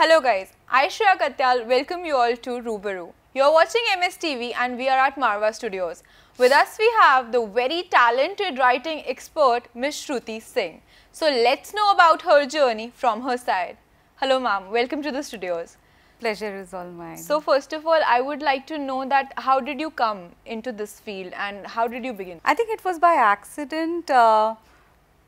Hello guys, I Shreya Katyal welcome you all to Rubaru. You are watching MSTV and we are at Marva Studios. With us we have the very talented writing expert Ms. Shruti Singh. So let's know about her journey from her side. Hello ma'am, welcome to the studios. Pleasure is all mine. So first of all, I would like to know that how did you come into this field and how did you begin? I think it was by accident.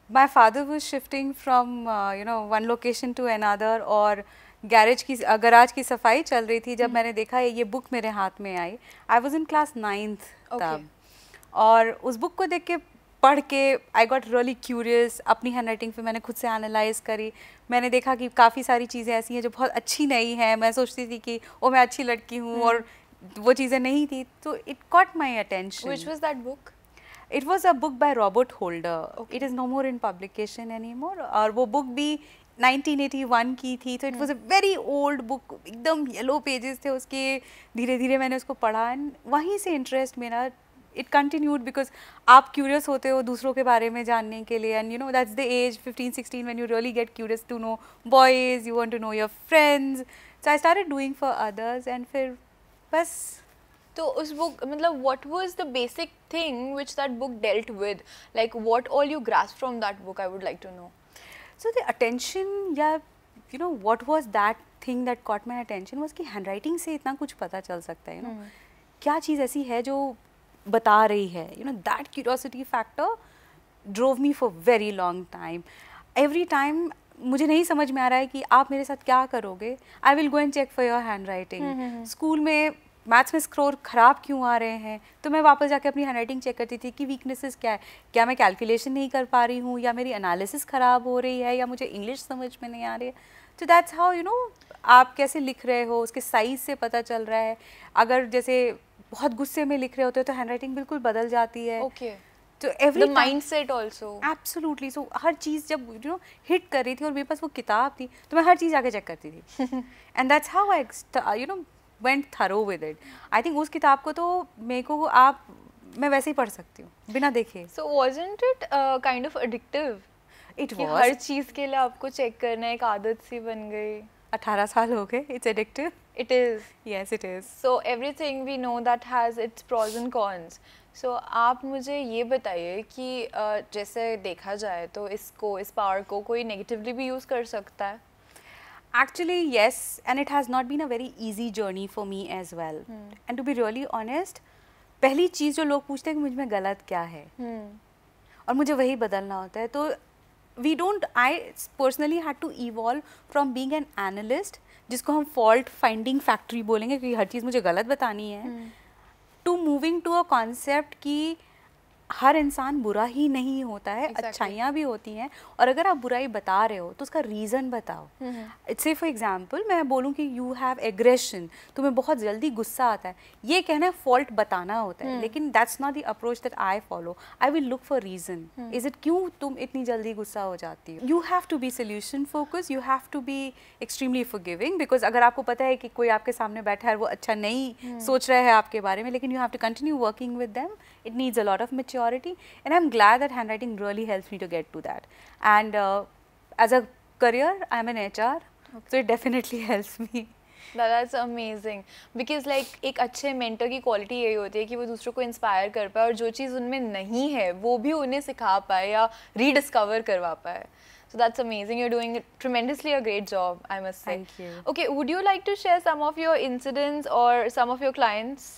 My father was shifting from one location to another और garage की सफाई चल रही थी जब मैंने देखा ये बुक मेरे हाथ में आई. I was in class 9th तब और उस बुक को देख के पढ़ के आई गॉट रियली क्यूरियस. अपनी हैंड राइटिंग पे मैंने खुद से एनालाइज करी. मैंने देखा कि काफ़ी सारी चीज़ें ऐसी हैं जो बहुत अच्छी नहीं हैं. मैं सोचती थी कि ओ मैं अच्छी लड़की हूँ और वो चीज़ें नहीं थी. तो it caught my attention. Which was that book? It was a book by Robert Holder. Okay. It is no more in publication anymore. और वो बुक भी 1981 की थी. तो it was a very old book. एकदम येलो पेजेस थे उसके. धीरे धीरे मैंने उसको पढ़ा एंड वहीं से इंटरेस्ट मेरा इट कंटिन्यूड बिकॉज आप क्यूरियस होते हो दूसरों के बारे में जानने के लिए. And you know that's the age 15-16 when you really get curious to know boys. You want to know your friends. So I started doing for others and फिर बस. तो उस बुक मतलब what was the basic thing which that book dealt with? Like what all you grasped from that book? I would like to know. So the attention या you know what was that thing that caught my attention was कि handwriting से इतना कुछ पता चल सकता है. You know क्या चीज़ ऐसी है जो बता रही है. You know that curiosity factor drove me for very long time. Every time मुझे नहीं समझ में आ रहा है कि आप मेरे साथ क्या करोगे. I will go and check for your handwriting. School में मैथ्स में स्कोर ख़राब क्यों आ रहे हैं तो मैं वापस जाके अपनी हैंडराइटिंग चेक करती थी कि वीकनेसेस क्या है. क्या मैं कैलकुलेशन नहीं कर पा रही हूँ या मेरी एनालिसिस ख़राब हो रही है या मुझे इंग्लिश समझ में नहीं आ रही है. तो दैट्स हाउ यू नो आप कैसे लिख रहे हो उसके साइज़ से पता चल रहा है. अगर जैसे बहुत गुस्से में लिख रहे होते हो तो हैंडराइटिंग बिल्कुल बदल जाती है. Okay. तो एवरी माइंडसेट आल्सो. एब्सोल्युटली. सो हर चीज़ जब यू नो हिट कर रही थी और मेरे पास वो किताब थी तो मैं हर चीज़ आके चेक करती थी. And that's how I you know went thorough with it. I think उस किताब को तो मेरे को मैं वैसे ही पढ़ सकती हूँ बिना देखे. So wasn't it kind of addictive? It was. हर चीज़ के लिए आपको चेक करना एक आदत सी बन गई. 18 साल हो गए. It's addictive. It is. Yes, it is. So everything we know that has its pros and cons. So आप मुझे ये बताइए कि जैसे देखा जाए तो इस पावर को कोई नेगेटिवली भी यूज़ कर सकता है. Actually, yes, and it has not been a very easy journey for me as well. And to be really honest, पहली चीज़ जो लोग पूछते हैं कि मुझ में गलत क्या है और मुझे वही बदलना होता है. तो I personally had to evolve from being an analyst, जिसको हम fault finding factory बोलेंगे क्योंकि हर चीज़ मुझे गलत बतानी है, to moving to a concept कि हर इंसान बुरा ही नहीं होता है. exactly. अच्छाइयाँ भी होती हैं और अगर आप बुराई बता रहे हो तो उसका रीज़न बताओ. से फॉर एग्जांपल मैं बोलूँ कि यू हैव एग्रेशन, तुम्हें बहुत जल्दी गुस्सा आता है. ये कहना है फॉल्ट बताना होता है. लेकिन that's not the approach that I follow. I will look for reason. Is it क्यों तुम इतनी जल्दी गुस्सा हो जाती हो. You have to be solution focus. You have to be extremely forgiving because अगर आपको पता है कि कोई आपके सामने बैठा है वो अच्छा नहीं सोच रहा है आपके बारे में, लेकिन you have to continue working with them. It needs a lot of maturity and I'm glad that handwriting really helps me to get to that. And as a career, I'm an HR, so it definitely helps me. That's amazing. Because like एक अच्छे mentor की quality यही होती है कि वो दूसरों को inspire कर पाए और जो चीज़ उनमें नहीं है वो भी उन्हें सिखा पाए या rediscover करवा पाए. So that's amazing. You're doing tremendously a great job, I must say. Thank you. Okay, would you like to share some of your incidents or some of your clients?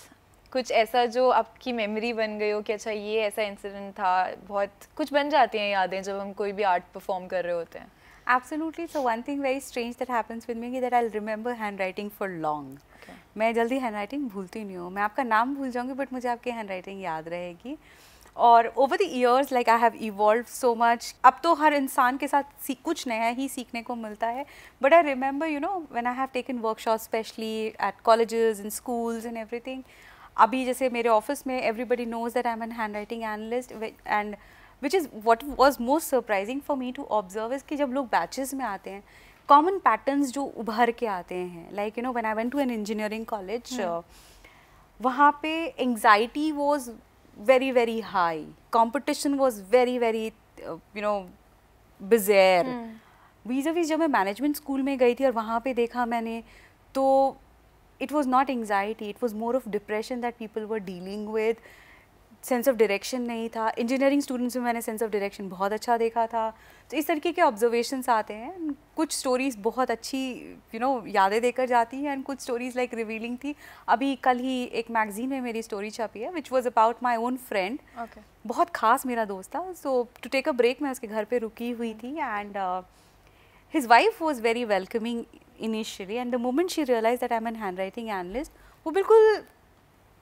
कुछ ऐसा जो आपकी मेमोरी बन गई हो कि अच्छा ये ऐसा इंसिडेंट था. बहुत कुछ बन जाती हैं यादें जब हम कोई भी आर्ट परफॉर्म कर रहे होते हैं. Absolutely. So one thing very strange that happens with me is that I'll remember handwriting for long. Okay. मैं जल्दी handwriting भूलती नहीं हूँ. मैं आपका नाम भूल जाऊँगी बट मुझे आपकी handwriting याद रहेगी. और over the years like I have evolved so much. अब तो हर इंसान के साथ कुछ नया ही सीखने को मिलता है. But I remember you know when I have taken workshops especially at colleges and schools and everything. अभी जैसे मेरे ऑफिस में everybody knows that I'm an handwriting analyst and which is what was most surprising for me to observe is कि जब लोग batches में आते हैं common patterns जो उभर के आते हैं. Like you know when I went to an engineering college वहाँ पे anxiety was very very high. Competition was very very you know bizarre. Vs जब मैं मैनेजमेंट स्कूल में गई थी और वहाँ पे देखा मैंने, तो it was not anxiety, it was more of depression that people were dealing with. Sense of direction नहीं था. इंजीनियरिंग स्टूडेंट्स में मैंने सेंस ऑफ डायरेक्शन बहुत अच्छा देखा था. तो इस तरीके के ऑब्जर्वेशंस आते हैं. कुछ स्टोरीज़ बहुत अच्छी यादें देकर जाती हैं, एंड कुछ स्टोरीज़ लाइक रिवीलिंग थी. अभी कल ही एक मैगजीन में मेरी स्टोरी छपी है which was about my own friend. बहुत खास मेरा दोस्त था. So to take a break मैं उसके घर पर रुकी हुई थी, and his wife was very welcoming initially, and the moment she realize that I am an hand writing analyst, वो बिल्कुल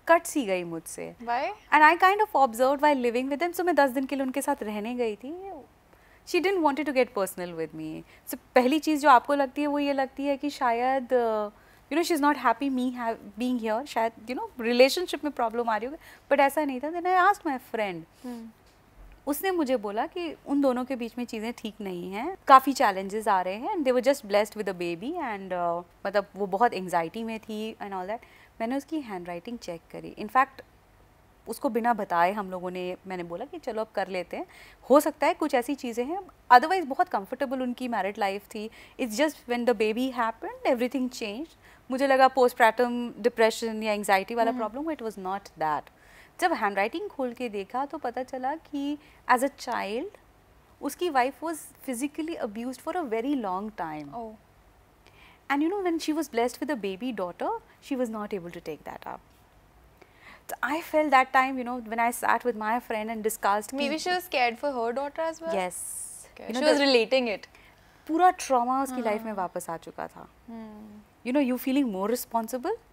कट सी गई मुझसे. And I kind of observe while living with them. So मैं 10 दिन के लिए उनके साथ रहने गई थी. She didn't wanted to get personal with me. So पहली चीज़ जो आपको लगती है वो ये लगती है कि शायद she is not happy me being here. शायद रिलेशनशिप में प्रॉब्लम आ रही होगी, बट ऐसा नहीं था. Then I asked my friend. उसने मुझे बोला कि उन दोनों के बीच में चीज़ें ठीक नहीं हैं, काफ़ी चैलेंजेस आ रहे हैं, and they were just blessed with a baby, and मतलब वो बहुत एंग्जाइटी में थी एंड ऑल दैट. मैंने उसकी हैंड राइटिंग चेक करी. इनफैक्ट उसको बिना बताए हम लोगों ने, मैंने बोला कि चलो अब कर लेते हैं, हो सकता है कुछ ऐसी चीज़ें हैं. अदरवाइज बहुत कंफर्टेबल उनकी मैरिड लाइफ थी. It's just when the baby happened everything change. मुझे लगा पोस्टपार्टम डिप्रेशन या एंग्जाइटी वाला problem, it was not that. जब हैंड राइटिंग खोल के देखा तो पता चला कि एज अ चाइल्ड उसकी wife was physically abused for a very long time. And when she was blessed with a baby daughter, she was not able to take that up. So I felt that time, when I sat with my friend and discussed. Maybe she was scared for her daughter as well? Yes. Okay. She was relating it. पूरा trauma उसकी life में वापस आ चुका था. You feeling more responsible.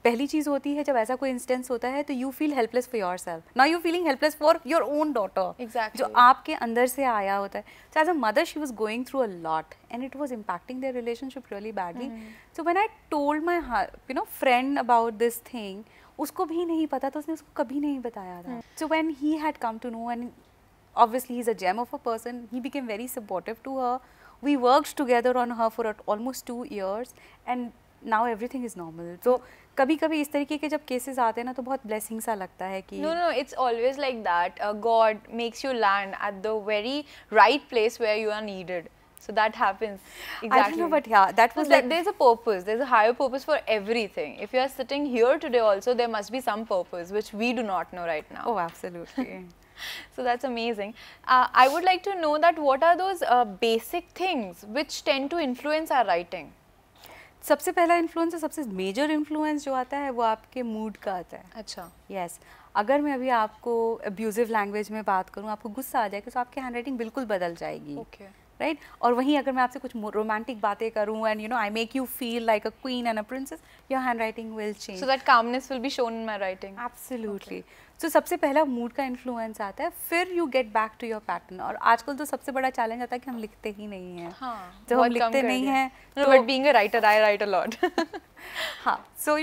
पहली चीज़ होती है जब ऐसा कोई इंस्टेंस होता है तो you feel helpless for your self. Now you feeling helpless for your own daughter, जो आपके अंदर से आया होता है. So as a mother she was going through a lot, and it was impacting their relationship really badly. So when I told my friend about this thing, उसको भी नहीं पता था, उसने उसको कभी नहीं बताया था. So when he had come to know, and obviously he's a gem of a person, he became very supportive to her. We worked together on her for almost 2 years, and now everything is normal. So कभी कभी इस तरीके के जब cases आते हैं ना तो बहुत ब्लेसिंग सा लगता है कि no it's always like that. God makes you land at the very right place where you are needed. So that happens. Exactly. I don't know, but yeah, that was like there's a purpose. There's a higher purpose for everything. If you are sitting here today also, there must be some purpose which we do not know right now. Oh, absolutely. So that's amazing. I would like to know that what are those basic things which tend to influence our writing? सबसे पहला influence, सबसे major influence जो आता है वो आपके mood का आता है. अच्छा. यस. अगर मैं अभी आपको अब्यूजिव लैंग्वेज में बात करूँ, आपको गुस्सा आ जाएगा तो आपकी हैंड राइटिंग बिल्कुल बदल जाएगी. ओके. राइट. और वहीं अगर मैं आपसे कुछ रोमांटिक बातें करूँ and I make you feel like a queen and a princess, your hand writing will change. So that calmness will be shown in my writing. Absolutely. So सबसे पहला मूड का इन्फ्लुएंस आता है, फिर you get back to your pattern. और आजकल तो सबसे बड़ा चैलेंज आता है कि हम लिखते ही नहीं हैं. हाँ, जब हम लिखते नहीं हैं तो but being a writer I right a lot. हाँ. सो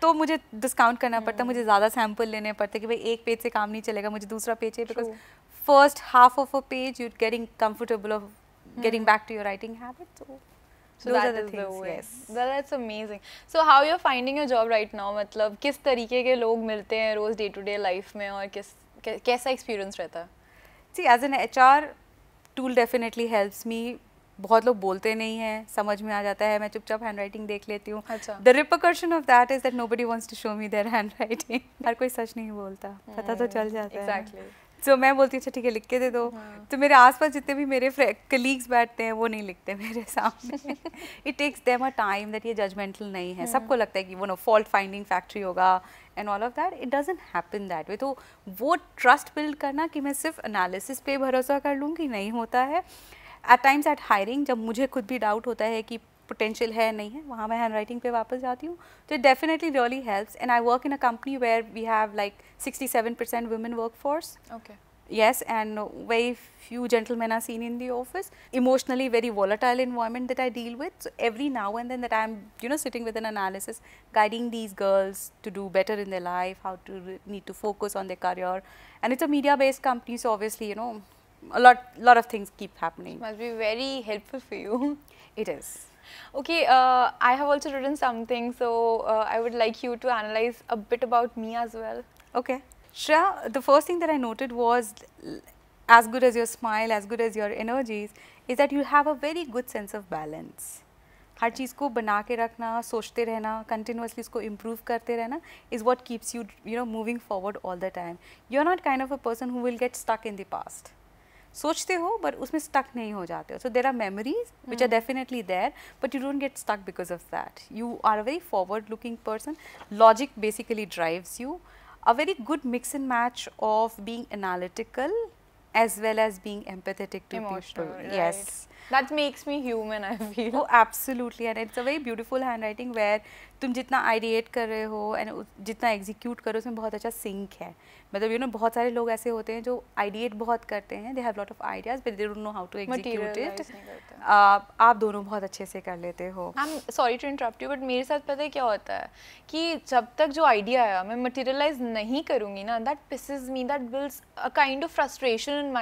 तो मुझे डिस्काउंट करना पड़ता है, मुझे ज़्यादा सैम्पल लेने पड़ते कि भाई एक पेज से काम नहीं चलेगा, मुझे दूसरा पेज चाहिए. Because first half of a page you getting comfortable of getting back to your writing habit. So that is the way. Yes. That's amazing. So how you're finding your job right now? मतलब किस तरीके के लोग मिलते हैं रोज day to day life में, और कैसा एक्सपीरियंस रहता है? See, as an HR tool definitely helps me. बहुत लोग बोलते नहीं हैं, समझ में आ जाता है, मैं चुपचाप हैंड राइटिंग देख लेती हूँ. अच्छा. The repercussion of that is that nobody wants to show me their handwriting. हर कोई सच नहीं बोलता, पता तो चल जाता है. Exactly. So मैं बोलती हूँ अच्छा ठीक है लिख के दे दो. तो मेरे आसपास जितने भी मेरे कलीग्स बैठते हैं वो नहीं लिखते मेरे सामने. It takes them a time that ये जजमेंटल नहीं है. सबको लगता है कि वो फॉल्ट फाइंडिंग फैक्ट्री होगा and all of that. It doesn't happen that way. तो वो ट्रस्ट बिल्ड करना कि मैं सिर्फ एनालिसिस पे भरोसा कर लूँ कि नहीं होता है. एट टाइम्स एट हायरिंग जब मुझे खुद भी डाउट होता है कि पोटेंशियल है नहीं है, वहाँ मैं हैंड राइटिंग पे वापस जाती हूँ. तो it definitely really helps. And I work in a company where we have like 67% women workforce. Okay. Yes, and very few gentlemen are seen in the office. Emotionally very volatile environment that I deal with. So every now and then that I'm sitting with an analysis, guiding these girls to do better in their life, how to need to focus on their career. And it's a media based company, so obviously a lot of things keep happening. It must be very helpful for you. It is. Okay, I have also written something, so I would like you to analyze a bit about me as well. Okay. Shreya, the first thing that I noted was, as good as your smile, as good as your energies, is that you have a very good sense of balance. हर चीज़ को बना के रखना, सोचते रहना, continuously इसको improve करते रहना is what keeps you, you know, moving forward all the time. You're not kind of a person who will get stuck in the past. सोचते हो but उसमें stuck नहीं हो जाते हो. So there are memories which are definitely there, but you don't get stuck because of that. You are a very forward-looking person. Logic basically drives you. A very good mix and match of being analytical as well as being empathetic to Emotional, people. right. Yes. That makes me human, I feel. Oh, absolutely, and it's a very beautiful handwriting where तुम जितना ideate कर रहे हो and जितना execute करो उसमें बहुत अच्छा sync है. मतलब you know बहुत सारे लोग ऐसे होते हैं जो ideate बहुत करते हैं, they have lot of ideas but they don't know how to execute it. Materialize नहीं करते. आप दोनों बहुत अच्छे से कर लेते हो. I'm sorry to interrupt you, but मेरे साथ पता है क्या होता है कि जब तक जो idea आया मैं materialize नहीं करूँगी ना, that pisses me, that builds a kind of frustration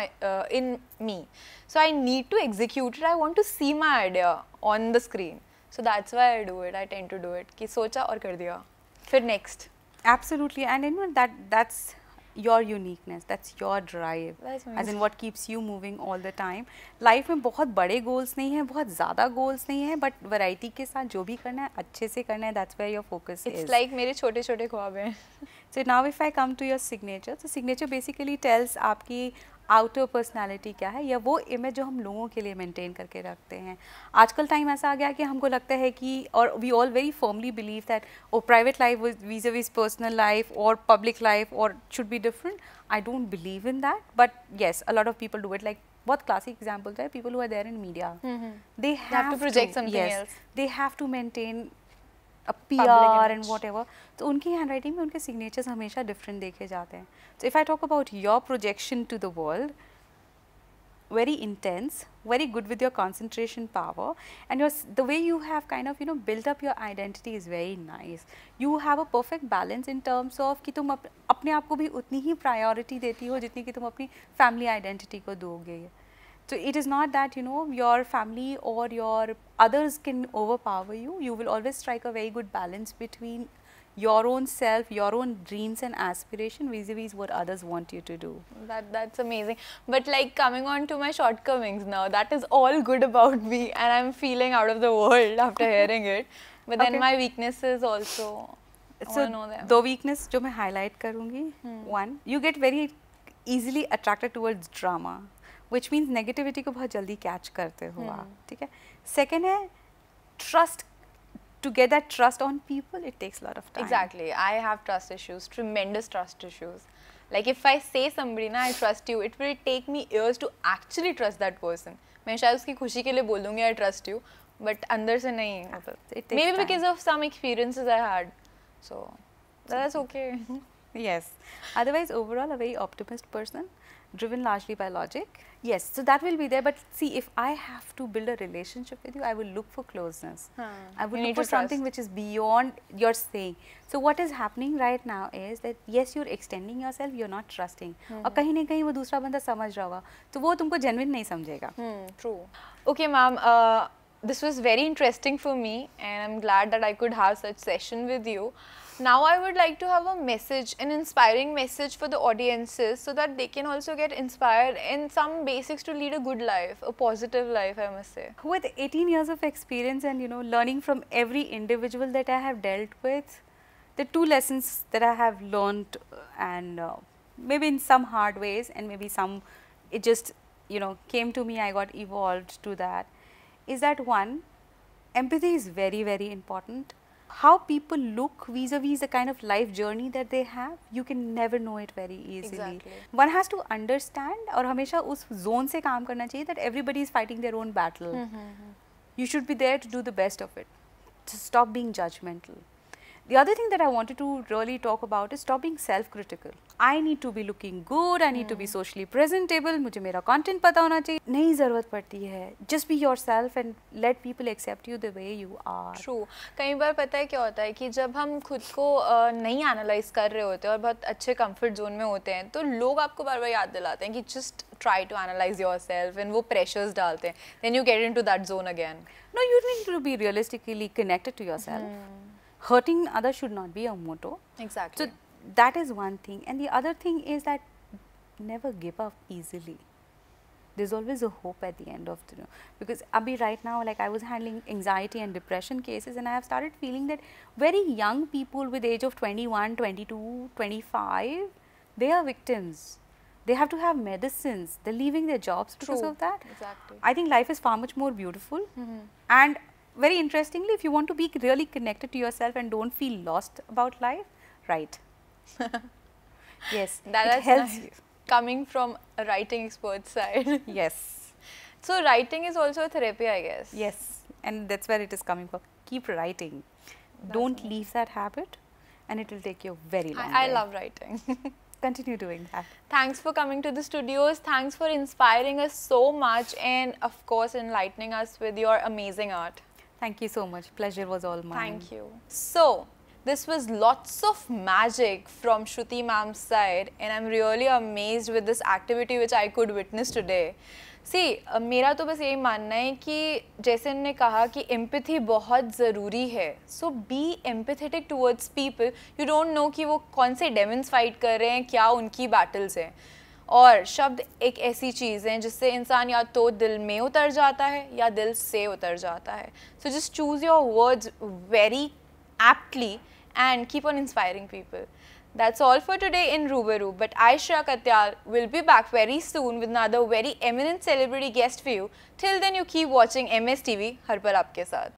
in me. So I need to execute it. I want to see my idea on the screen. So that's why I do it. I tend to do it. कि सोचा और कर दिया. फिर next. Absolutely, and you know that's your uniqueness, that's your drive, That's as in what keeps you moving all the time. Life में बहुत बड़े goals नहीं है, बहुत ज़्यादा goals नहीं है, but variety के साथ जो भी करना है अच्छे से करना है. That's where your focus is. It's like मेरे छोटे छोटे ख्वाब हैं. So now if I come to your signature, so signature basically tells आपकी आउटर पर्सनालिटी क्या है या वो इमेज जो हम लोगों के लिए मेंटेन करके रखते हैं. आजकल टाइम ऐसा आ गया कि हमको लगता है कि और we all very firmly believe that oh private life vis-a-vis personal life और पब्लिक लाइफ और should be different. I don't believe in that, but yes a lot of people do it. Like बहुत classic example है, people who are there in media, they have to project something else. They have to maintain a PR and whatever. तो उनकी handwriting में उनके signatures हमेशा different देखे जाते हैं. So if I talk about your projection to the world, very intense, very good with your concentration power, and the way you have kind of built up your identity is very nice. You have a perfect balance in terms of कि तुम अपने आप को भी उतनी ही priority देती हो जितनी कि तुम अपनी family identity को दोगे. So it is not that your family or your others can overpower you. You will always strike a very good balance between your own self, your own dreams and aspiration vis-a-vis what others want you to do. That's amazing. But like coming on to my shortcomings now, that is all good about me and I'm feeling out of the world after hearing it. But then my weaknesses also, I want to know them. दो weakness जो मैं highlight करूँगी. One, you get very easily attracted towards drama, which means negativity को बहुत जल्दी catch करते हो आप, ठीक है. Second है trust. To get that trust on people, it takes a lot of time. Exactly. I have trust issues, tremendous trust issues. Like if I say somebody ना I trust you, it will take me years to actually trust that person. मैं शायद उसकी खुशी के लिए बोल दूँगी I trust you, but अंदर से नहीं मतलब. Maybe because of some experiences I had, so that's okay. Yes. Otherwise, overall, a very optimist person, driven largely by logic. Yes, so that will be there. But see, if I have to build a relationship with you, I will look for closeness. I would look for something which is beyond your saying. So what is happening right now is that yes, you're extending yourself, you're not trusting. और कहीं न कहीं वो दूसरा बंदा समझ रहा होगा, तो वो तुमको genuine नहीं समझेगा. True. Okay, ma'am. This was very interesting for me, and I'm glad that I could have such session with you. Now I would like to have a message, an inspiring message for the audiences so that they can also get inspired in some basics to lead a good life, a positive life, I must say. With 18 years of experience and learning from every individual that I have dealt with, the two lessons that I have learned and maybe in some hard ways and maybe some it just came to me, I got evolved to that, is that one, empathy is very, very important. How people look vis-a-vis the kind of life journey that they have, you can never know it very easily. Exactly. One has to understand और हमेशा उस zone से काम करना चाहिए that everybody is fighting their own battle. You should be there to do the best of it. To stop being judgmental. The other thing that I wanted to really talk about is stop being self-critical. I need to be looking good, I need to be socially presentable, मुझे मेरा content पता होना चाहिए. नहीं ज़रूरत पड़ती है. Just be yourself and let people accept you the way you are. True. कई बार पता है क्या होता है कि जब हम खुद को नहीं analyze कर रहे होते हैं और बहुत अच्छे comfort zone में होते हैं, तो लोग आपको बार-बार याद दिलाते हैं कि just try to analyze yourself and वो pressures डालते हैं. Then you get into that zone again. No, you need to be realistically connected to yourself. Hurting others should not be a motto. Exactly. So that is one thing, and the other thing is that never give up easily. there's always a hope at the end of the, because abhi right now, like I was handling anxiety and depression cases, and I have started feeling that very young people with age of 21, 22, 25, they are victims. They have to have medicines, they're leaving their jobs because True. of that. Exactly. I think life is far much more beautiful. And very interestingly, if you want to be really connected to yourself and don't feel lost about life, write. Yes, That it is helps nice. you. Coming from a writing expert side. Yes. So writing is also a therapy, I guess. Yes, and that's where it is coming from. Keep writing. Don't nice. leave that habit, and it will take you a very long I way. love writing. Continue doing that. Thanks for coming to the studios. Thanks for inspiring us so much and of course enlightening us with your amazing art. Thank you so much. Pleasure was all mine. Thank you. So, this was lots of magic from Shruti ma'am's side and I'm really amazed with this activity which I could witness today. See, मेरा तो बस यही मानना है कि जैसे उन्होंने कहा कि empathy बहुत ज़रूरी है. So be empathetic towards people. You don't know कि वो कौन से demons fight कर रहे हैं, क्या उनकी battles हैं. और शब्द एक ऐसी चीज़ है जिससे इंसान या तो दिल में उतर जाता है या दिल से उतर जाता है. So just choose your words very aptly and keep on inspiring people. That's all for today in Rubaru, but I, Shreya Katyal, will be back very soon with another very eminent celebrity guest for you. Till then, you keep watching MS TV, हर पल आपके साथ.